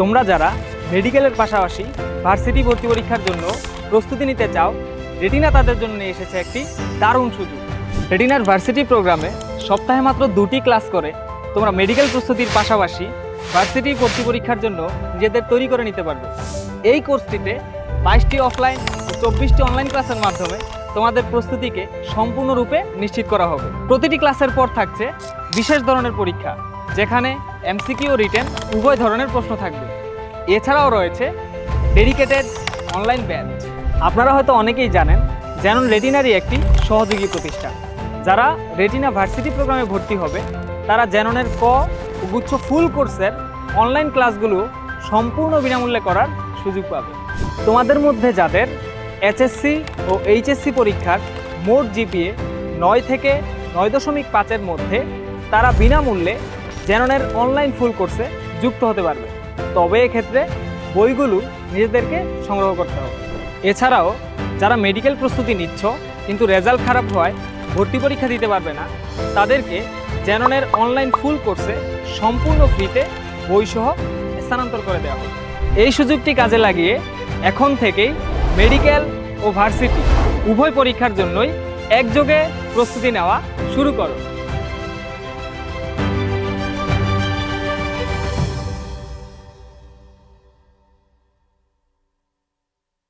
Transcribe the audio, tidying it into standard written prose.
তোমরা যারা মেডিকেলের পাশাপাশি ভার্সিটি ভর্তি পরীক্ষার জন্য প্রস্তুতি নিতে চাও, রেটিনা তাদের জন্য নিয়ে এসেছে একটি দারুণ সুযোগ। রেটিনার ভার্সিটি প্রোগ্রামে সপ্তাহে মাত্র 2টি ক্লাস করে তোমরা মেডিকেল প্রস্তুতির পাশাপাশি ভার্সিটি ভর্তি পরীক্ষার জন্য নিজেদের তৈরি করে নিতে পারবে। এই কোর্সটিতে 22টি অফলাইন ও 24টি অনলাইন ক্লাসের মাধ্যমে তোমাদের প্রস্তুতিকে সম্পূর্ণরূপে নিশ্চিত করা হবে। প্রতিটি ক্লাসের পর থাকছে বিশেষ ধরনের পরীক্ষা, যেখানে এমসিকিউ ও রিটেন উভয় ধরনের প্রশ্ন থাকবে। এছাড়াও রয়েছে ডেডিকেটেড অনলাইন ব্যাচ। আপনারা হয়তো অনেকেই জানেন, জ্যানন রেটিনারই একটি সহযোগী প্রতিষ্ঠান। যারা রেটিনা ভার্সিটি প্রোগ্রামে ভর্তি হবে তারা জ্যাননের ক ও গুচ্ছ ফুল কোর্সের অনলাইন ক্লাসগুলো সম্পূর্ণ বিনামূল্যে করার সুযোগ পাবে। তোমাদের মধ্যে যাদের এইচএসসি ও এইচএসসি পরীক্ষার মোট জিপিএ 9 থেকে 9.5-এর মধ্যে, তারা বিনামূল্যে জ্যাননের অনলাইন ফুল কোর্সে যুক্ত হতে পারবে। তবে এক্ষেত্রে বইগুলো নিজেদেরকে সংগ্রহ করতে হবে। এছাড়াও যারা মেডিকেল প্রস্তুতি নিচ্ছ কিন্তু রেজাল্ট খারাপ হওয়ায় ভর্তি পরীক্ষা দিতে পারবে না, তাদেরকে জ্যাননের অনলাইন ফুল কোর্সে সম্পূর্ণ ফ্রিতে বইসহ স্থানান্তর করে দেওয়া হবে। এই সুযোগটি কাজে লাগিয়ে এখন থেকেই মেডিকেল ও ভার্সিটি উভয় পরীক্ষার জন্যই একযোগে প্রস্তুতি নেওয়া শুরু করো।